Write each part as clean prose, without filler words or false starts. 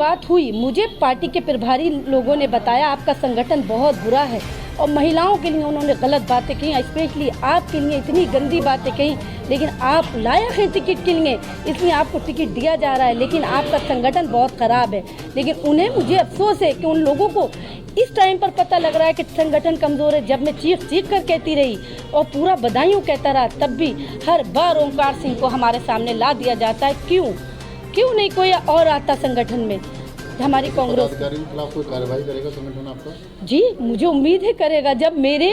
बात हुई, मुझे पार्टी के प्रभारी लोगों ने बताया आपका संगठन बहुत बुरा है और महिलाओं के लिए उन्होंने गलत बातें कही, स्पेशली आपके लिए इतनी गंदी बातें कही, लेकिन आप लायक हैं टिकट के लिए इसलिए आपको टिकट दिया जा रहा है, लेकिन आपका संगठन बहुत ख़राब है। लेकिन उन्हें मुझे अफसोस है कि उन लोगों को इस टाइम पर पता लग रहा है कि संगठन कमज़ोर है। जब मैं चीख कर कहती रही और पूरा बधाइयों कहता रहा, तब भी हर बार ओमकार सिंह को हमारे सामने ला दिया जाता है। क्यों नहीं कोई और आता संगठन में? हमारी कांग्रेस के खिलाफ कोई कार्रवाई करेगा संगठन आपका? जी, मुझे उम्मीद है करेगा। जब मेरे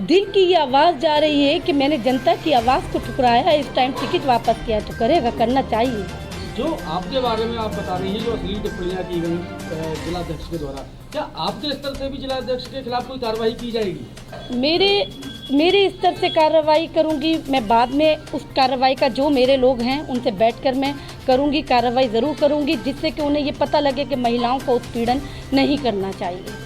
दिल की ये आवाज़ जा रही है कि मैंने जनता की आवाज़ को ठुकराया है, इस टाइम टिकट वापस किया, तो करेगा, करना चाहिए। जो आपके बारे में आप बता रही हैं, जो अश्लील टिप्पणियां की गई जिलाध्यक्ष के द्वारा, क्या आपके स्तर से भी जिलाध्यक्ष के खिलाफ कोई कार्रवाई की जाएगी? मेरे स्तर से कार्रवाई करूंगी मैं, बाद में उस कार्रवाई का जो मेरे लोग हैं उनसे बैठकर मैं करूंगी, कार्रवाई ज़रूर करूंगी, जिससे कि उन्हें ये पता लगे कि महिलाओं को उत्पीड़न नहीं करना चाहिए।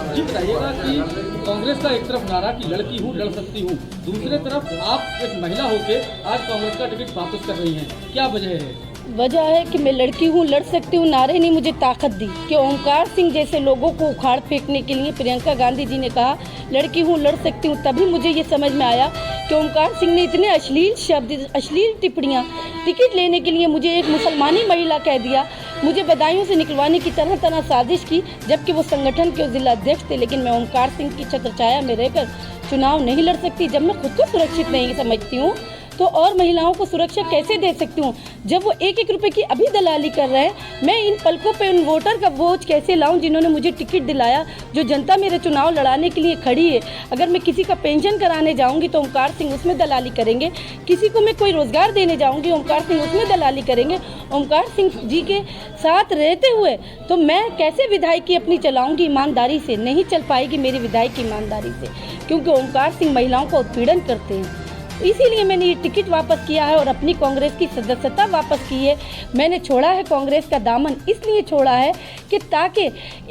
जी बताइएगा कि कांग्रेस का एक तरफ नारा कि लड़की हूँ लड़ सकती हूँ, दूसरे तरफ आप एक महिला होकर आज कांग्रेस का टिकट वापस कर रही हैं, क्या वजह है? वजह है कि मैं लड़की हूँ लड़ सकती हूँ नारे ने मुझे ताकत दी कि ओमकार सिंह जैसे लोगों को उखाड़ फेंकने के लिए प्रियंका गांधी जी ने कहा लड़की हूँ लड़ सकती हूँ, तभी मुझे ये समझ में आया कि ओमकार सिंह ने इतने अश्लील शब्द, अश्लील टिप्पणियाँ, टिकट लेने के लिए मुझे एक मुसलमानी महिला कह दिया, मुझे बधाइयों से निकलवाने की तरह तरह साजिश की, जबकि वो संगठन के जिलाध्यक्ष थे। लेकिन मैं ओमकार सिंह की छत्रछाया में रहकर चुनाव नहीं लड़ सकती। जब मैं खुद को सुरक्षित नहीं समझती हूँ तो और महिलाओं को सुरक्षा कैसे दे सकती हूँ? जब वो एक एक रुपए की अभी दलाली कर रहे हैं, मैं इन पलकों पे उन वोटर का बोझ कैसे लाऊं जिन्होंने मुझे टिकट दिलाया, जो जनता मेरे चुनाव लड़ाने के लिए खड़ी है। अगर मैं किसी का पेंशन कराने जाऊंगी तो ओमकार सिंह उसमें दलाली करेंगे, किसी को मैं कोई रोजगार देने जाऊंगी ओमकार सिंह उसमें दलाली करेंगे। ओमकार सिंह जी के साथ रहते हुए तो मैं कैसे विधायकी अपनी चलाऊंगी ईमानदारी से? नहीं चल पाएगी मेरी विधायकी ईमानदारी से, क्योंकि ओमकार सिंह महिलाओं का उत्पीड़न करते हैं। इसीलिए मैंने ये टिकट वापस किया है और अपनी कांग्रेस की सदस्यता वापस की है। मैंने छोड़ा है कांग्रेस का दामन, इसलिए छोड़ा है कि ताकि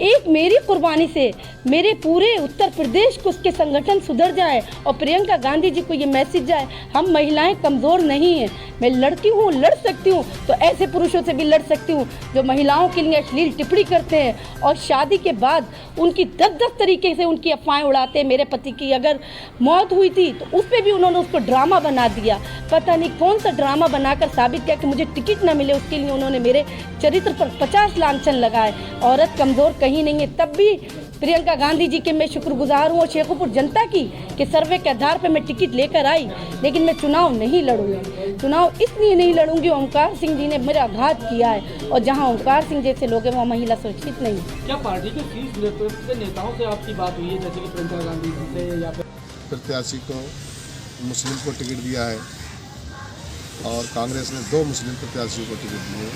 एक मेरी कुर्बानी से मेरे पूरे उत्तर प्रदेश को उसके संगठन सुधर जाए और प्रियंका गांधी जी को ये मैसेज जाए, हम महिलाएं कमज़ोर नहीं हैं, मैं लड़की हूँ लड़ सकती हूँ, तो ऐसे पुरुषों से भी लड़ सकती हूँ जो महिलाओं के लिए अश्लील टिप्पणी करते हैं और शादी के बाद उनकी 10-10 तरीके से उनकी अफवाहें उड़ाते हैं। मेरे पति की अगर मौत हुई थी तो उस पर भी उन्होंने उसको ड्रामा बना दिया, पता नहीं कौन सा ड्रामा बनाकर साबित किया कि मुझे टिकट न मिले, उसके लिए उन्होंने मेरे चरित्र पर 50 लांछन लगाए। औरत कमज़ोर कहीं नहीं है। तब भी प्रियंका गांधी जी के मैं शुक्रगुजार हूँ और शेखोपुर जनता की कि सर्वे के आधार पर मैं टिकट लेकर आई, लेकिन मैं चुनाव नहीं लड़ूंगी। चुनाव इसलिए नहीं लड़ूंगी, ओमकार सिंह जी ने मेरा आघात किया है और जहाँ ओमकार सिंह जैसे लोग हैं वहाँ महिला सुरक्षित नहीं। क्या पार्टी के शीर्ष नेतृत्व के नेताओं से आपकी बात हुई है, जैसे कि प्रियंका गांधी जी से या फिर प्रत्याशी को मुस्लिम को टिकट दिया है और कांग्रेस ने 2 मुस्लिम प्रत्याशियों को टिकट दिए,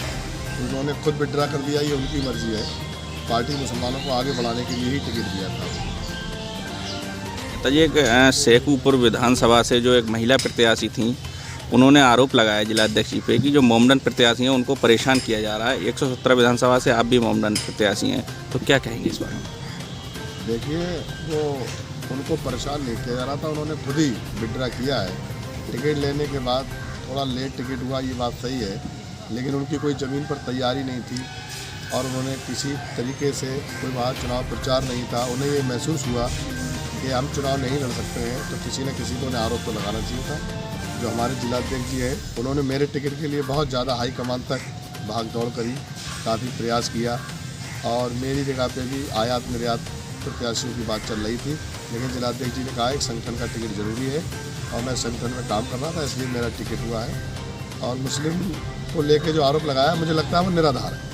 उन्होंने खुद विड्रा कर दिया, ये उनकी मर्जी है। पार्टी मुसलमानों को आगे बढ़ाने के लिए ही टिकट दिया था। तो ये शेखपुर विधानसभा से जो एक महिला प्रत्याशी थी, उन्होंने आरोप लगाया जिलाध्यक्ष जी पे कि जो मोमडन प्रत्याशी हैं उनको परेशान किया जा रहा है। 117 विधानसभा से आप भी मोमडन प्रत्याशी हैं, तो क्या कहेंगे इस बारे में? देखिए, वो उनको परेशान नहीं किया जा रहा था, उन्होंने खुद ही विड्रा किया है। टिकट लेने के बाद थोड़ा लेट टिकट हुआ, ये बात सही है, लेकिन उनकी कोई ज़मीन पर तैयारी नहीं थी और उन्होंने किसी तरीके से कोई वहाँ चुनाव प्रचार नहीं था। उन्हें ये महसूस हुआ कि हम चुनाव नहीं लड़ सकते हैं, तो किसी न किसी को उन्हें आरोप तो लगाना चाहिए था। जो हमारे जिलाध्यक्ष जी हैं, उन्होंने मेरे टिकट के लिए बहुत ज़्यादा हाईकमान तक भाग दौड़ करी, काफ़ी प्रयास किया और मेरी जगह पे भी आयात निर्यात प्रत्याशियों की बात चल रही थी, लेकिन जिलाध्यक्ष जी ने कहा एक संगठन का टिकट ज़रूरी है और मैं संगठन में काम कर रहा था, इसलिए मेरा टिकट हुआ है। और मुस्लिम को लेके जो आरोप लगाया, मुझे लगता है वो निराधार है।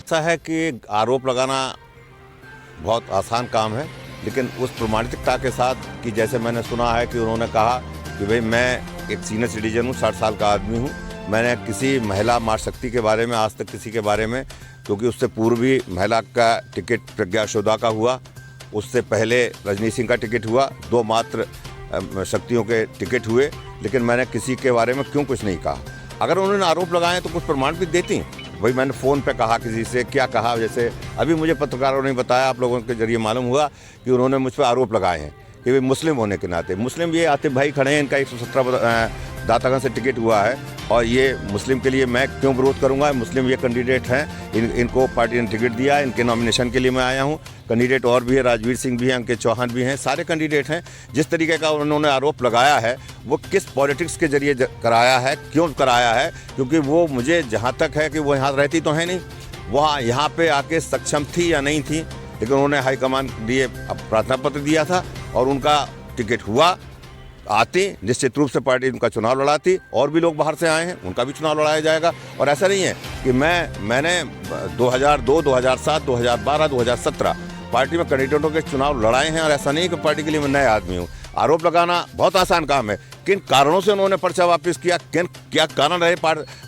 ऐसा है कि आरोप लगाना बहुत आसान काम है, लेकिन उस प्रमाणिकता के साथ कि जैसे मैंने सुना है कि उन्होंने कहा कि भाई मैं एक सीनियर सिटीजन हूँ, 60 साल का आदमी हूँ, मैंने किसी महिला मातृशक्ति के बारे में आज तक किसी के बारे में, क्योंकि उससे पूर्व भी महिला का टिकट प्रज्ञा चौधरी का हुआ, उससे पहले रजनी सिंह का टिकट हुआ, 2 मात्र शक्तियों के टिकट हुए, लेकिन मैंने किसी के बारे में क्यों कुछ नहीं कहा। अगर उन्होंने आरोप लगाए हैं तो कुछ प्रमाण भी देती हैं। वही मैंने फ़ोन पे कहा किसी से, क्या कहा, जैसे अभी मुझे पत्रकारों ने बताया, आप लोगों के जरिए मालूम हुआ कि उन्होंने मुझ पर आरोप लगाए हैं कि वे मुस्लिम होने के नाते, मुस्लिम ये आतिफ भाई खड़े हैं, इनका 117 दातागंज से टिकट हुआ है और ये मुस्लिम के लिए मैं क्यों विरोध करूंगा। मुस्लिम ये कैंडिडेट हैं, इनको पार्टी ने टिकट दिया है, इनके नॉमिनेशन के लिए मैं आया हूं। कैंडिडेट और भी है, राजवीर सिंह भी हैं, अंकित चौहान भी हैं, सारे कैंडिडेट हैं। जिस तरीके का उन्होंने आरोप लगाया है वो किस पॉलिटिक्स के जरिए कराया है, क्यों कराया है, क्योंकि वो मुझे जहाँ तक है कि वो यहाँ रहती तो है नहीं, वहाँ यहाँ पे आके सक्षम थी या नहीं थी, लेकिन उन्होंने हाईकमान दिए प्रार्थना पत्र दिया था और उनका टिकट हुआ। आती निश्चित रूप से पार्टी उनका चुनाव लड़ाती, और भी लोग बाहर से आए हैं, उनका भी चुनाव लड़ाया जाएगा। और ऐसा नहीं है कि मैंने 2002, 2007, 2012, 2017 पार्टी में कैंडिडेटों के चुनाव लड़ाए हैं, और ऐसा नहीं है कि पार्टी के लिए मैं नया आदमी हूँ। आरोप लगाना बहुत आसान काम है। किन कारणों से उन्होंने पर्चा वापस किया, क्या कारण रहे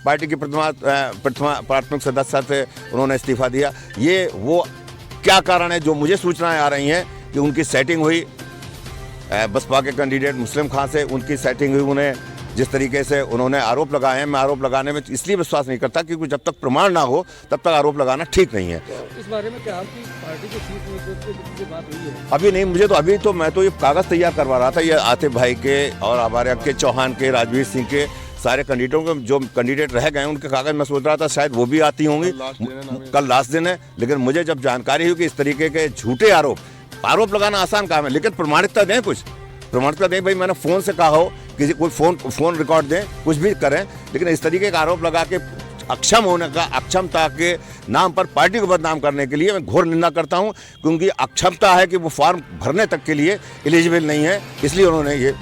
पार्टी की प्राथमिक सदस्य से उन्होंने इस्तीफा दिया, ये वो क्या कारण है। जो मुझे सूचनाएं आ रही हैं कि उनकी सेटिंग हुई बसपा के कैंडिडेट मुस्लिम खां से, उनकी सेटिंग हुई, उन्हें जिस तरीके से उन्होंने आरोप लगाए हैं, मैं आरोप लगाने में इसलिए विश्वास नहीं करता क्योंकि जब तक प्रमाण ना हो तब तक आरोप लगाना ठीक नहीं है। इस बारे में क्या आपकी पार्टी के शीर्ष नेतृत्व से बात हुई है? अभी नहीं, मैं तो ये कागज़ तैयार करवा रहा था, ये आतिफ भाई के और हमारे अंकित चौहान के, राजवीर सिंह के, सारे कैंडिडेटों के जो कैंडिडेट रह गए उनके कागज़ मैं सोच रहा था शायद वो भी आती होंगी। कल लास्ट दिन है, लेकिन मुझे जब जानकारी हुई कि इस तरीके के झूठे आरोप लगाना आसान काम है, लेकिन प्रमाणिकता दें, कुछ प्रमाणिकता दें। भाई मैंने फ़ोन से कहा हो, किसी कोई फ़ोन रिकॉर्ड दें, कुछ भी करें, लेकिन इस तरीके का आरोप लगा के अक्षमता के नाम पर पार्टी को बदनाम करने के लिए मैं घोर निंदा करता हूं, क्योंकि अक्षमता है कि वो फॉर्म भरने तक के लिए एलिजिबल नहीं है, इसलिए उन्होंने ये